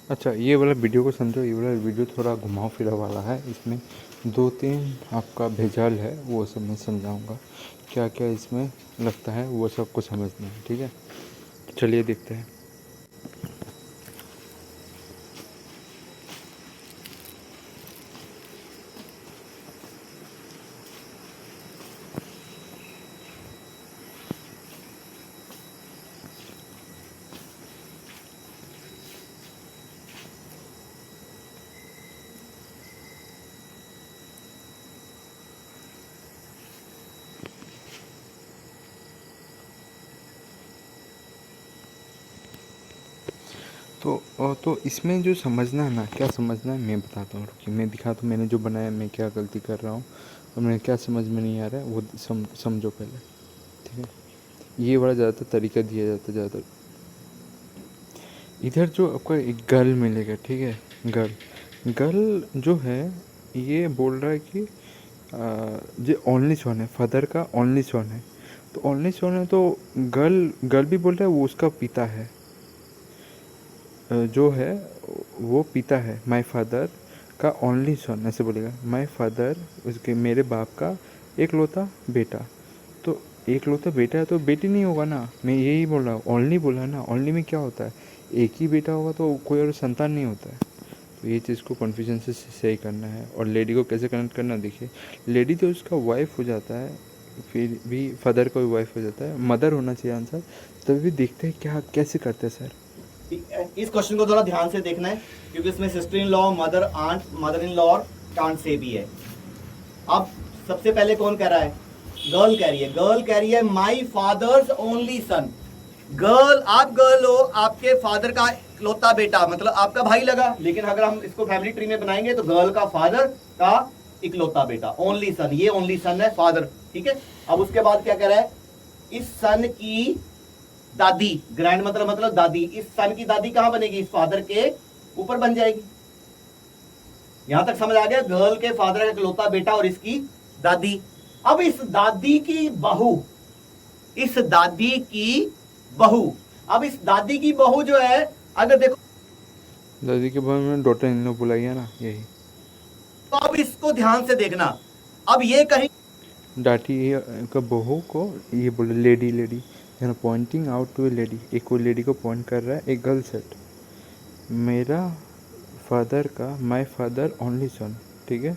अच्छा, ये वाला वीडियो को समझो। ये वाला वीडियो थोड़ा घुमाव फिरा वाला है। इसमें 2-3 आपका भेजाल है, वो सब मैं समझाऊंगा। क्या क्या इसमें लगता है वो सबको समझना है, ठीक है। चलिए देखते हैं। तो इसमें जो समझना है ना, क्या समझना है मैं बताता हूँ। रुकिए, मैं दिखाता हूँ मैंने जो बनाया, मैं क्या गलती कर रहा हूँ और मैं क्या समझ में नहीं आ रहा है, वो समझो पहले, ठीक है। ये बड़ा ज़्यादातर तरीका दिया जाता है ज़्यादातर। इधर जो आपको एक गर्ल मिलेगा, ठीक है। गर्ल गर्ल जो है, ये बोल रहा है कि जो ओनली सन है, फादर का ओनली सन है। तो ओनली सन है तो गर्ल गर्ल भी बोल रहा है वो उसका पिता है। जो है वो पिता है। माय फादर का ओनली सन ऐसे बोलेगा। माय फादर उसके मेरे बाप का एकलौता बेटा। तो एकलौता बेटा है तो बेटी नहीं होगा ना, मैं यही बोल रहा हूँ। ओनली बोला है ना, ओनली में क्या होता है, एक ही बेटा होगा तो कोई और संतान नहीं होता है। तो ये चीज़ को कन्फ्यूजन से सही करना है। और लेडी को कैसे कनेक्ट करना, देखिए। लेडी तो उसका वाइफ हो जाता है, फिर भी फादर का भी वाइफ हो जाता है, मदर होना चाहिए आंसर। तभी भी देखते हैं क्या कैसे करते हैं सर। इस क्वेश्चन को थोड़ा ध्यान से देखना है, क्योंकि इसमें sister in law, mother, aunt, mother in law और कांट से भी है। अब सबसे पहले कौन कह रहा है? गर्ल कह रही है। गर्ल कह रही है my father's only son. Girl, आप गर्ल हो, आपके फादर का इकलौता बेटा, मतलब आपका भाई लगा। लेकिन अगर हम इसको फैमिली ट्री में बनाएंगे तो गर्ल का फादर का इकलौता बेटा, ओनली सन। ये ओनली सन है, फादर, ठीक है। अब उसके बाद क्या कह रहा है? इस सन की दादी, ग्रैंड मतलब दादी। इस सन की दादी कहां बनेगी? इस फादर के ऊपर बन जाएगी। यहां तक समझ आ गया? गर्ल के फादर का इकलौता बेटा और इसकी दादी। अब इस दादी की बहू, इस दादी की बहू, अब इस दादी की बहू जो है, अगर देखो, दादी के बारे में डॉटर इन लॉ बुलाई है ना, यही। तो अब इसको ध्यान से देखना। अब ये कहीं डाटी का बहू को ये बोले lady lady, pointing out to a lady. एक वो लेडी को पॉइंट कर रहा है, एक गर्ल सेट। मेरा फादर का, माय फादर ओनली सन, ठीक है,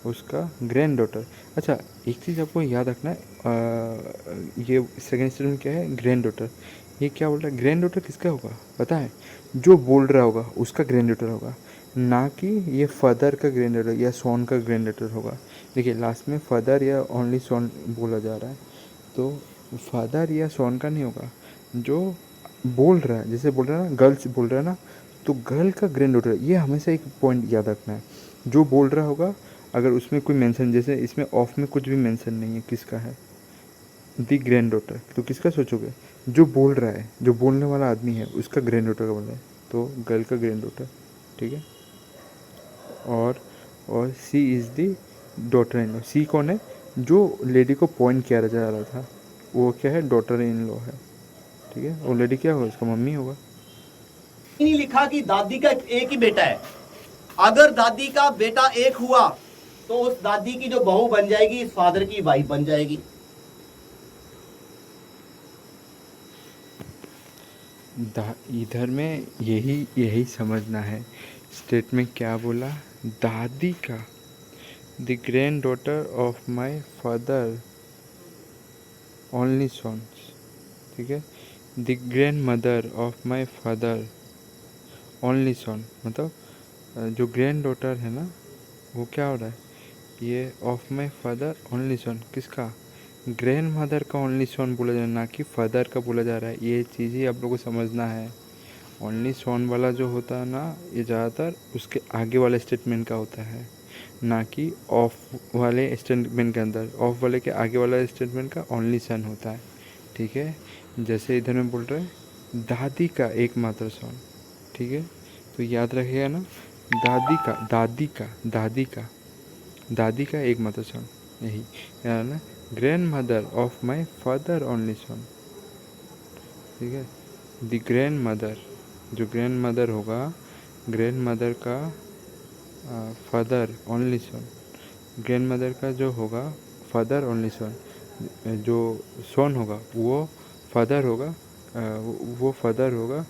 उसका ग्रैंड डॉटर। अच्छा, एक चीज़ आपको याद रखना है, ये सेकेंड स्टेटमेंट क्या है, ग्रैंड डॉटर। ये क्या बोल रहा है, ग्रैंड डॉटर किसका होगा पता है? जो बोल रहा होगा उसका ग्रैंड डॉटर होगा, ना कि ये फादर का ग्रैंड डॉटर या सोन का ग्रैंड डॉटर होगा। देखिए लास्ट में फादर या ओनली सोन बोला जा रहा है, तो फादर या सोन का नहीं होगा। जो बोल रहा है, जैसे बोल रहा है ना, गर्ल्स बोल रहा है ना, तो गर्ल का ग्रैंड डॉटर। ये हमेशा एक पॉइंट याद रखना है। जो बोल रहा होगा, अगर उसमें कोई मेंशन, जैसे इसमें ऑफ में कुछ भी मेंशन नहीं है किसका है, दी ग्रैंड डॉटर, तो किसका सोचोगे? जो बोल रहा है, जो बोलने वाला आदमी है उसका ग्रैंड डॉटर का बोल रहा है, तो गर्ल का ग्रैंड डॉटर, ठीक है। और she is the daughter in law. She कौन है? जो लेडी को पॉइंट किया जा रहा था, वो क्या है, डॉटर इन लॉ है, ठीक है। और लेडी क्या होगा, उसका मम्मी होगा। नहीं लिखा कि दादी का एक ही बेटा है। अगर दादी का बेटा एक हुआ तो उस दादी की जो बहू बन जाएगी, इस फादर की वाइफ बन जाएगी। इधर में यही यही समझना है। स्टेटमेंट क्या बोला, दादी का, the granddaughter of my father only sons, ठीक है। The grandmother of my father only son, मतलब जो ग्रैंड डॉटर है ना, वो क्या हो रहा है, ये ऑफ माई फादर ओनली सन, किसका, ग्रैंड मदर का ओनली सन बोला जा रहा है, ना कि फादर का बोला जा रहा है। ये चीज़ ही आप लोग को समझना है। ओनली सन वाला जो होता है ना, ये ज़्यादातर उसके आगे वाले स्टेटमेंट का होता है, ना कि ऑफ वाले स्टेटमेंट के अंदर। ऑफ वाले के आगे वाला स्टेटमेंट का ओनली सन होता है, ठीक है। जैसे इधर में बोल रहे हैं दादी का एकमात्र सन, ठीक है। तो याद रखिएगा ना, दादी का, दादी का, दादी का, दादी का एकमात्र सन, यही यार ना। Grand mother of my father only son, ठीक है। द ग्रैंड मदर, जो ग्रैंड मदर होगा ग्रैंड मदर का फादर ओनली सन, ग्रैंड मदर का जो होगा फादर ओनली सन, जो सन होगा वो फादर होगा, वो फादर होगा,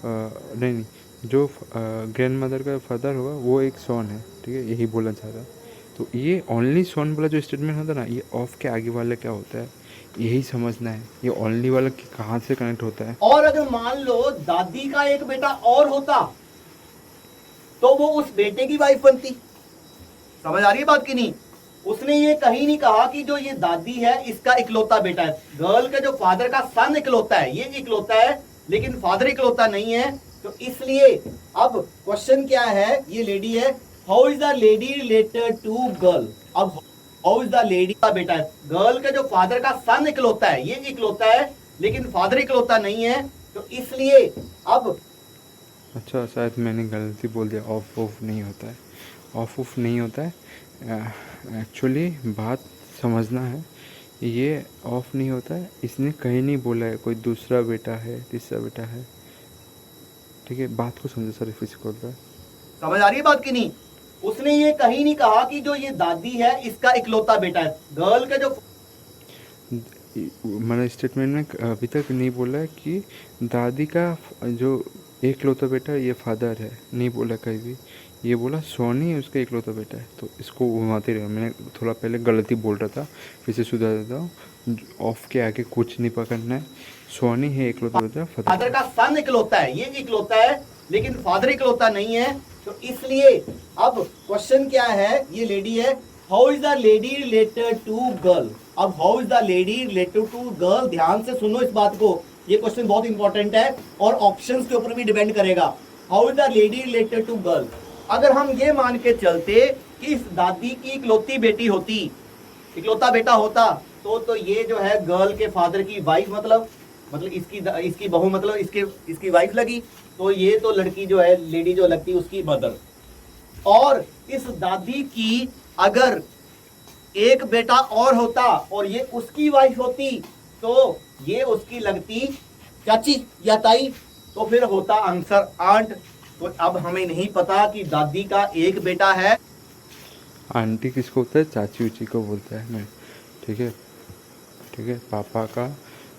नहीं नहीं, जो ग्रैंड मदर का फादर होगा वो एक सन है, ठीक है, यही बोलना चाह रहा है। तो ये ओनली सन वाला जो स्टेटमेंट होता है ना, ये ऑफ के आगे वाला क्या होता है यही समझना है, ये ओनली वाला कहाँ से कनेक्ट होता है। और अगर मान लो दादी का एक बेटा और होता तो वो उस बेटे की वाइफ बनती। समझ आ रही है बात की नहीं? उसने ये कहीं नहीं कहा कि जो ये दादी है इसका इकलौता बेटा है। गर्ल के जो फादर का सन इकलौता है, ये इकलौता है, लेकिन फादर इकलौता नहीं है। तो इसलिए अब क्वेश्चन क्या है, ये लेडी है, how is the lady related to girl. अब हाउ इज द लेडी का बेटा है, गर्ल के जो फादर का सन इकलौता है, ये इकलौता है, लेकिन फादर इकलौता नहीं है। तो इसलिए अब अच्छा, शायद मैंने गलती बोल दिया, ऑफ नहीं होता है, ऑफ नहीं होता है। एक्चुअली बात समझना है, ये ऑफ नहीं होता है, इसने कहीं नहीं बोला है कोई दूसरा बेटा है तीसरा बेटा है, ठीक है, बात को समझो सर, फिर से बोल रहा है। समझ आ रही है बात की नहीं? उसने ये कहीं नहीं कहा कि जो ये दादी है इसका इकलौता बेटा है। गर्ल के जो मैंने स्टेटमेंट में अभी तक नहीं बोला है कि दादी का जो एकलौता बेटा है ये फादर है, नहीं बोला कहीं भी, ये बोला सोनी उसका एकलौता बेटा है। तो इसको घुमाते रहे, मैंने थोड़ा पहले गलती बोल रहा था, फिर से सुधार देता हूँ, ऑफ के आगे कुछ नहीं पकड़ना है, सोनी है एकलौता बेटा, फादर का सन इकलौता है, ये इकलौता है, लेकिन फादर इकलौता नहीं है। तो इसलिए अब क्वेश्चन क्या है, ये लेडी है, how is the lady related to girl. अब how is the lady related to girl, ध्यान से सुनो इस बात को, ये क्वेश्चन बहुत इंपॉर्टेंट है और ऑप्शंस के ऊपर भी डिपेंड करेगा। How is the lady related to girl, अगर हम ये मान के चलते कि इस दादी की इकलौती बेटी होती, इकलौता बेटा होता, तो ये जो है गर्ल के फादर की वाइफ, मतलब इसकी बहू, मतलब इसकी वाइफ लगी। तो ये तो लड़की जो है, लेडी जो लगती उसकी मदर। और इस दादी की अगर एक बेटा और होता और ये उसकी वाइफ होती, तो ये उसकी लगती चाची या ताई, तो फिर होता आंसर आंट। तो अब हमें नहीं पता कि दादी का एक बेटा है। आंटी किसको होता है, चाची उची को बोलता है मैं, ठीक है, ठीक है, पापा का,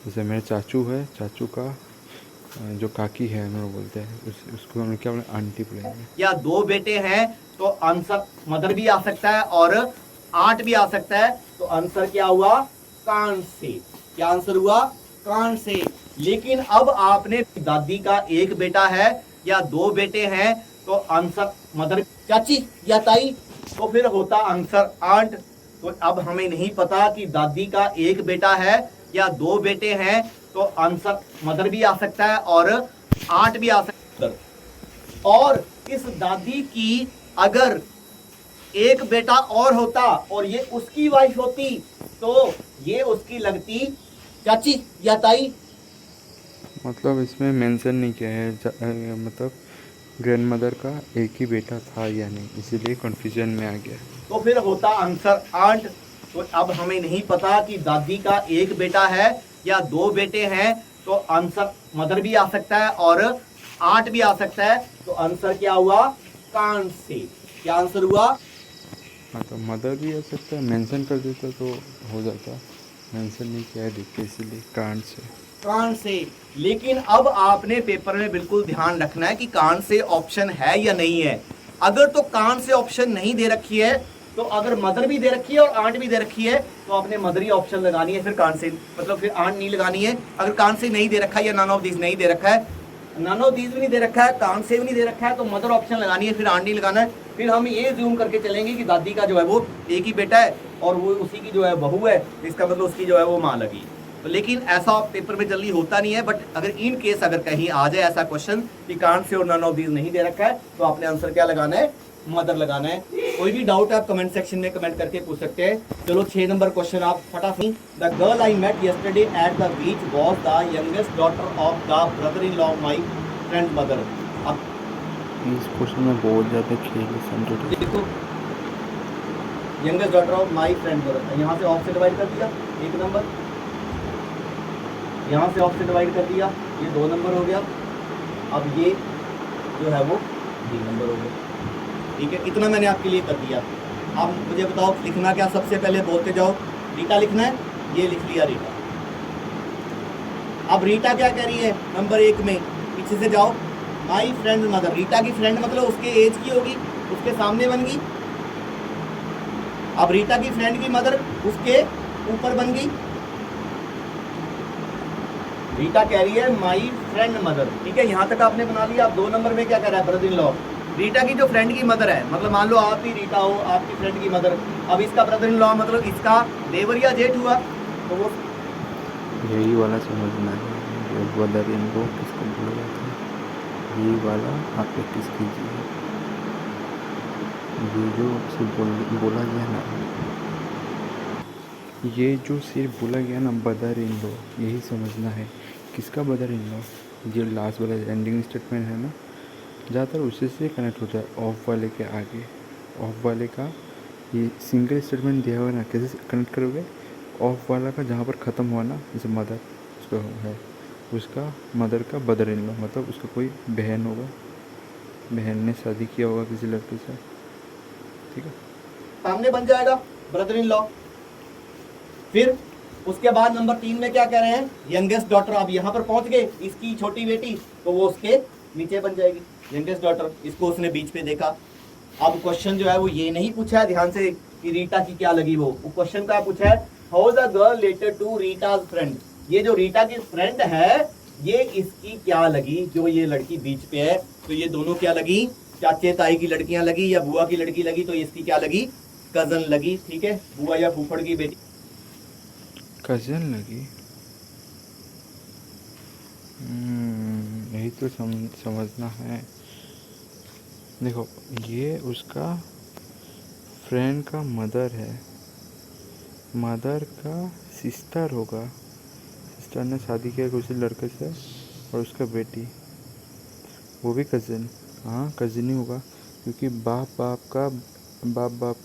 जैसे मेरे चाचू है, चाचू का जो काकी है हम लोग बोलते हैं उसको हम क्या बोले, आंटी बोलेंगे। या दो बेटे हैं तो आंसर मदर भी आ सकता है और आंट भी आ सकता है। तो आंसर क्या हुआ, कान से। क्या आंसर हुआ, कान से। लेकिन अब आपने दादी का एक बेटा है या दो बेटे हैं, तो आंसर मदर, चाची या ताई, तो फिर होता आंसर आंट। तो अब हमें नहीं पता कि दादी का एक बेटा है या दो बेटे हैं, तो आंसर मदर भी आ सकता है और आंट भी आ सकता है। और इस दादी की अगर एक बेटा और होता और ये उसकी वाइफ होती, तो ये उसकी लगती चाची या ताई। मतलब इसमें मेंशन नहीं किया है, मतलब ग्रैंड मदर का एक ही बेटा था या नहीं, इसीलिए कंफ्यूजन में आ गया। तो फिर होता आंसर आंट। तो अब हमें नहीं पता कि दादी का एक बेटा है या दो बेटे हैं, तो आंसर मदर भी आ सकता है और आंट भी आ सकता है। तो आंसर क्या हुआ, कान से। क्या आंसर हुआ, हाँ, तो मदर भी आ सकता है, मेंशन कर देता तो हो जाता, मेंशन नहीं किया है देखिए, इसीलिए कान से। कान से। लेकिन अब आपने पेपर में बिल्कुल ध्यान रखना है कि कान से ऑप्शन है या नहीं है। अगर तो कान से ऑप्शन नहीं दे रखी है, तो अगर मदर भी दे रखी है और आंट भी दे रखी है, तो आपने मदर ही ऑप्शन लगानी है, फिर कान से, मतलब फिर आंट नहीं लगानी है। अगर कान से नहीं दे रखा है या नन ऑफ दिस नहीं दे रखा है, नन ऑफ दिस भी नहीं दे रखा है, कान से भी नहीं दे रखा है, तो मदर ऑप्शन लगानी है, फिर आंट नहीं लगाना है। फिर हम ये जूम करके चलेंगे कि दादी का जो है वो एक ही बेटा है और वो उसी की जो है बहू है, इसका मतलब उसकी जो है वो माँ लगी। तो लेकिन ऐसा पेपर में जल्दी होता नहीं है। बट अगर इन केस अगर कहीं आ जाए ऐसा क्वेश्चन कि कान से और नन ऑफ दीज नहीं दे रखा है, तो आपने आंसर क्या लगाना है, मदर लगाना है। कोई भी डाउट आप कमेंट सेक्शन में कमेंट करके पूछ सकते हैं। चलो 6 नंबर क्वेश्चन आप फटाफट। The girl I met yesterday at the beach was the youngest daughter of the brother in law of my friend mother. अब इस क्वेश्चन में बहुत ज़्यादा खेल है, देखो, youngest daughter of my friend mother, यहाँ से ऑफ से डिवाइड कर दिया 1 नंबर, यहाँ से ऑफ से डिवाइड कर दिया, ये 2 नंबर हो गया। अब ये जो है वो ये नंबर हो गया। ठीक है, इतना मैंने आपके लिए कर दिया। अब मुझे बताओ लिखना क्या, सबसे पहले बोलते जाओ। रीटा लिखना है, ये लिख लिया रीटा। अब रीटा क्या कह रही है नंबर 1 में, पीछे से जाओ। माई फ्रेंड मदर, रीटा की फ्रेंड मतलब उसके एज की होगी, उसके सामने बन गई। अब रीटा की फ्रेंड की मदर उसके ऊपर बन गई। रीटा कह रही है माई फ्रेंड मदर, ठीक है, यहां तक आपने बना लिया। अब 2 नंबर में क्या कह रहा है, ब्रदर इन लॉ। रीटा की जो फ्रेंड की मदर है, मतलब मान लो आप ही रीटा हो, आपकी फ्रेंड की मदर, अब इसका ब्रदर इन लॉ मतलब इसका देवर या जेठ हुआ, तो वो यही वाला समझना है, जो ब्रदर इन लॉ किसको बोला जाता है, यही वाला आप प्रैक्टिस कीजिए। ये जो सिर्फ बोला गया ना, ये जो सिर्फ बोला गया ना ब्रदर इन लॉ, यही समझना है किसका ब्रदर इन लॉ। जो लास्ट वाला एंडिंग स्टेटमेंट है ना, ज़्यादातर उसी से कनेक्ट होता है, ऑफ वाले के आगे। ऑफ वाले का ये सिंगल स्टेटमेंट दिया हुआ है ना, कैसे कनेक्ट करोगे। ऑफ वाला का जहाँ पर ख़त्म हुआ ना, जैसे मदर उसका है, उसका मदर का ब्रदर इन लॉ मतलब उसका कोई बहन होगा, बहन ने शादी किया होगा किसी लड़के से, ठीक है। सामने बन जाएगा ब्रदर इन लॉ। फिर उसके बाद नंबर 3 में क्या कह रहे हैं, यंगेस्ट डॉटर। अब यहाँ पर पहुंच गए, इसकी छोटी बेटी, तो वो उसके नीचे बन जाएगी यंगेस्ट डॉटर। इसको उसने बीच पे देखा। अब क्वेश्चन जो है वो ये नहीं पूछा है ध्यान से कि रीटा की क्या लगी, वो क्वेश्चन क्या पूछा है, how the girl related to Rita's friend. ये जो रीटा की फ्रेंड है, ये इसकी क्या लगी, जो ये लड़की बीच पे है, तो ये दोनों क्या लगी, चाचे ताई की लड़कियां लगी या बुआ की लड़की लगी, तो इसकी क्या लगी, कजन लगी। ठीक है, बुआ या फूफड़ की बेटी, कज़न लगी। यही तो समझना है। देखो, ये उसका फ्रेंड का मदर है, मदर का सिस्टर होगा, सिस्टर ने शादी किया किसी लड़के से, और उसका बेटी, वो भी कज़न। हाँ, कज़न ही होगा, क्योंकि बाप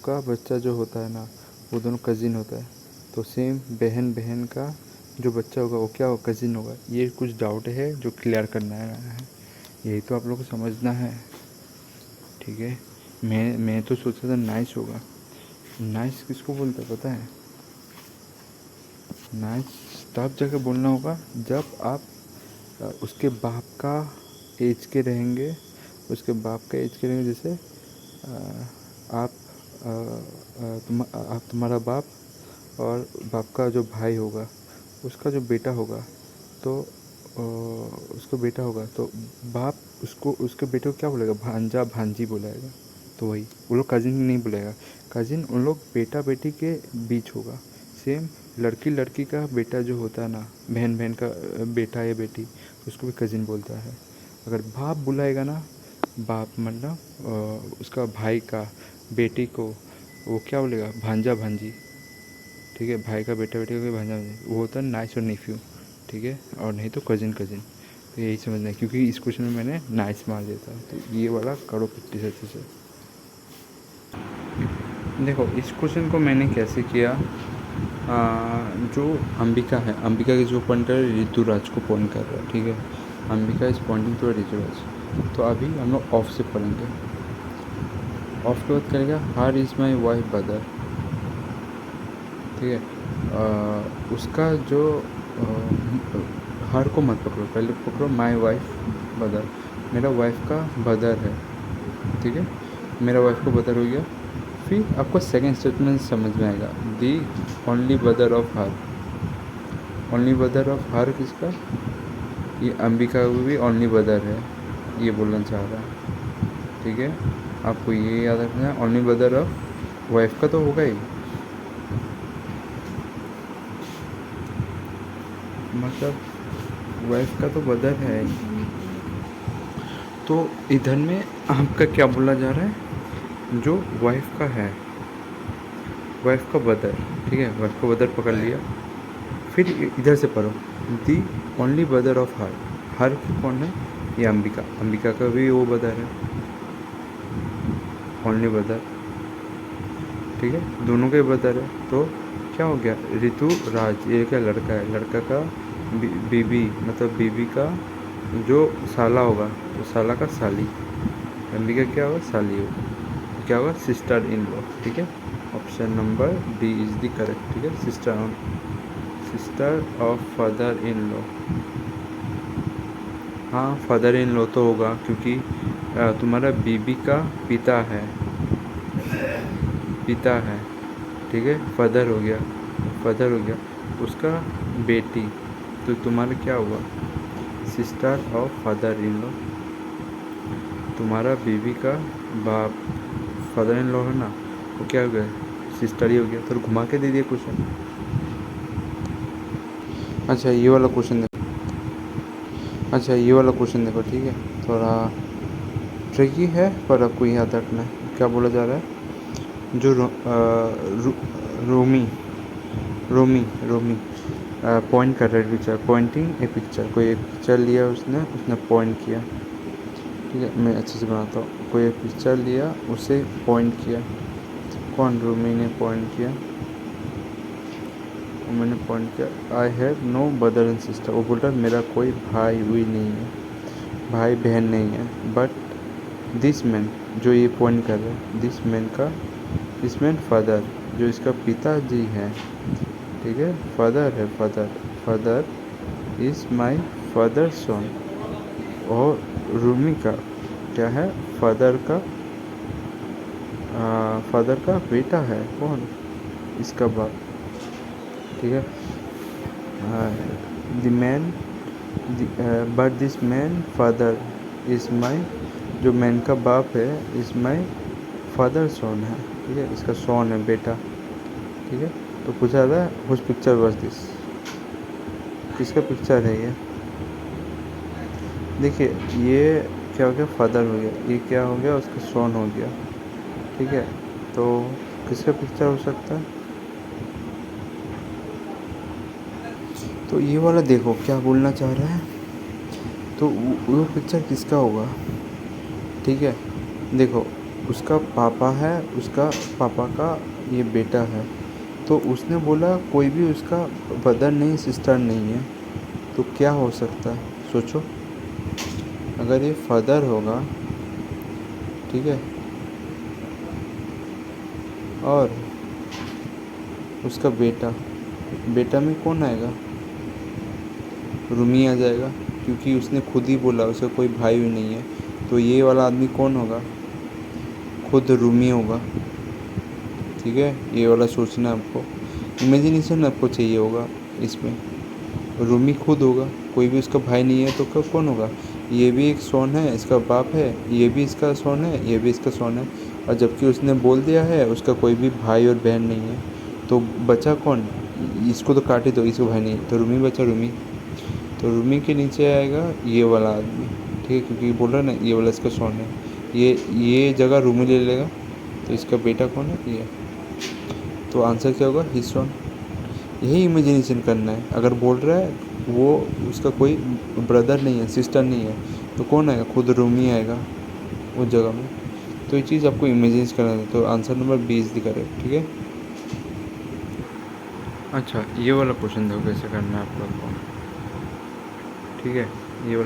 का बच्चा जो होता है ना, वो दोनों कज़िन होता है। तो सेम बहन का जो बच्चा होगा वो क्या होगा, कज़िन होगा। ये कुछ डाउट है जो क्लियर करना है, यही तो आप लोग को समझना है, ठीक है। मैं तो सोचा था नाइस होगा। नाइस किसको बोलते हैं पता है, नाइस तब जाके बोलना होगा जब आप उसके बाप का एज के रहेंगे, उसके बाप का एज के रहेंगे। जैसे आप तुम्हारा बाप और बाप का जो भाई होगा, उसका जो बेटा होगा, तो उसका बेटा होगा, तो बाप उसको, उसके बेटे को क्या बोलेगा, भांजा भांजी बुलाएगा। तो वही, वो लोग कज़िन नहीं बुलाएगा, कज़िन उन लोग बेटा बेटी के बीच होगा। सेम लड़की लड़की का बेटा जो होता है ना, बहन का बेटा या बेटी, उसको भी कज़िन बोलता है। अगर बाप बुलाएगा ना, बाप मतलब उसका भाई का बेटी को, वो क्या बोलेगा, भांजा भांजी, ठीक है। भाई का बेटा बेटी को भांजा भांजी, वो होता है नाइस और नेफ्यू, ठीक है। और नहीं तो कज़िन। तो यही समझना है, क्योंकि इस क्वेश्चन में मैंने नाइस मार दिया था, तो ये वाला करो प्रैक्टिस अच्छे से। देखो, इस क्वेश्चन को मैंने कैसे किया, जो अंबिका है, अंबिका के जो पॉइंटर ऋतुराज को पॉइंट कर रहा है, ठीक है। Ambika is pointing to Rituraj. तो अभी हम लोग ऑफ से पढ़ेंगे। ऑफ के बाद करेगा, हर इज़ माई वाइफ ब्रदर, ठीक है। उसका जो हर को मत पकड़ो, पहले पकड़ो माई वाइफ ब्रदर, मेरा वाइफ का ब्रदर है, ठीक है। मेरा वाइफ का ब्रदर हो गया। फिर आपको सेकेंड स्टेटमेंट समझ में आएगा, दी only brother of her. Only brother of हर किसका, ये अंबिका का भी ओनली ब्रदर है, ये बोलना चाह रहा है, ठीक है। आपको ये याद रखना है, ओनली ब्रदर ऑफ वाइफ का तो होगा ही, मतलब वाइफ का तो ब्रदर है। तो इधर में आपका क्या बोला जा रहा है, जो वाइफ का है, वाइफ का ब्रदर, ठीक है। वाइफ का ब्रदर पकड़ लिया। फिर इधर से पढ़ो, the only brother of her. Her कौन है, ये अंबिका, अंबिका का भी वो ब्रदर है, ओनली ब्रदर, ठीक है। दोनों के ब्रदर है, तो क्या हो गया, ऋतु राज, ये क्या लड़का है, लड़का का बीबी, मतलब बीबी का जो साला होगा, तो साला का साली, मम्मी का क्या होगा, साली होगा, क्या होगा, सिस्टर इन लॉ। ठीक है, option number D is the correct. ठीक है, sister of father in law. हाँ, फादर इन लॉ तो होगा, क्योंकि तुम्हारा बीबी का पिता है, ठीक है, फादर हो गया, उसका बेटी, तो तुम्हारा क्या हुआ, sister of father in law. तुम्हारा बीबी का बाप फादर इन लॉ है ना, वो क्या हो गया, सिस्टर ही हो गया। तो घुमा के दे दिया क्वेश्चन। अच्छा ये वाला क्वेश्चन देखो, ठीक है, थोड़ा ट्रिकी है पर आपको याद रखना है। क्या बोला जा रहा है, जो रोमी पॉइंट कर रहा है पिक्चर, पॉइंटिंग ए पिक्चर, कोई एक पिक्चर लिया उसने पॉइंट किया। ठीक है, मैं अच्छे से बनाता हूँ। कोई एक पिक्चर लिया, उसे पॉइंट किया। कौन, रूमी ने पॉइंट किया, मैंने पॉइंट किया। I have no brother and sister, वो बोल रहा है मेरा कोई भाई हुई नहीं है, भाई बहन नहीं है। बट दिस मैन, जो ये पॉइंट कर रहा है, दिस मैन फादर, जो इसका पिताजी है, ठीक है, फादर है, फादर इज़ माई फादर सन। और रूमी का क्या है, फादर का बेटा है, कौन, इसका बाप। ठीक है, the man, but this man father is my, जो मैन का बाप है, इज़ माई फादर सन है। ठीक है, इसका सन है, बेटा। ठीक है, तो पूछा था हुज पिक्चर वाज दिस, किसका पिक्चर है ये। देखिए ये क्या हो गया, फादर हो गया, ये क्या हो गया, उसका सन हो गया। ठीक है, तो किसका पिक्चर हो सकता है, तो ये वाला देखो क्या बोलना चाह रहा है, तो वो पिक्चर किसका होगा। ठीक है, देखो उसका पापा है, उसका पापा का ये बेटा है, तो उसने बोला कोई भी उसका ब्रदर नहीं, सिस्टर नहीं है, तो क्या हो सकता है, सोचो। अगर ये फादर होगा, ठीक है, और उसका बेटा में कौन आएगा, रूमी आ जाएगा, क्योंकि उसने खुद ही बोला उसका कोई भाई भी नहीं है। तो ये वाला आदमी कौन होगा, खुद रूमी होगा। ठीक है, ये वाला सोचना आपको, इमेजिनेशन आपको चाहिए होगा इसमें। रूमी खुद होगा, कोई भी उसका भाई नहीं है, तो कौन होगा, ये भी एक सोन है, इसका बाप है, ये भी इसका सोन है, ये भी इसका सोन है। और जबकि उसने बोल दिया है उसका कोई भी भाई और बहन नहीं है, तो बचा कौन, इसको तो काट ही दो, इसको भाई नहीं, तो रूमी बचा, रूमी। तो रूमी के नीचे आएगा ये वाला आदमी। ठीक है, क्योंकि बोल रहा है ना ये वाला इसका सोन है, ये जगह रूमी ले लेगा। तो इसका बेटा कौन है, ये। तो आंसर क्या होगा, हिज सोन। यही इमेजिनेशन करना है। अगर बोल रहा है वो उसका कोई ब्रदर नहीं है, सिस्टर नहीं है, तो कौन आएगा, खुद रूमी आएगा उस जगह में। तो ये चीज़ आपको इमेजिन करना है। तो आंसर नंबर 20 दिखा रहे, ठीक है। अच्छा ये वाला क्वेश्चन देखो कैसे करना है आप लोग को, ठीक है। ये वाला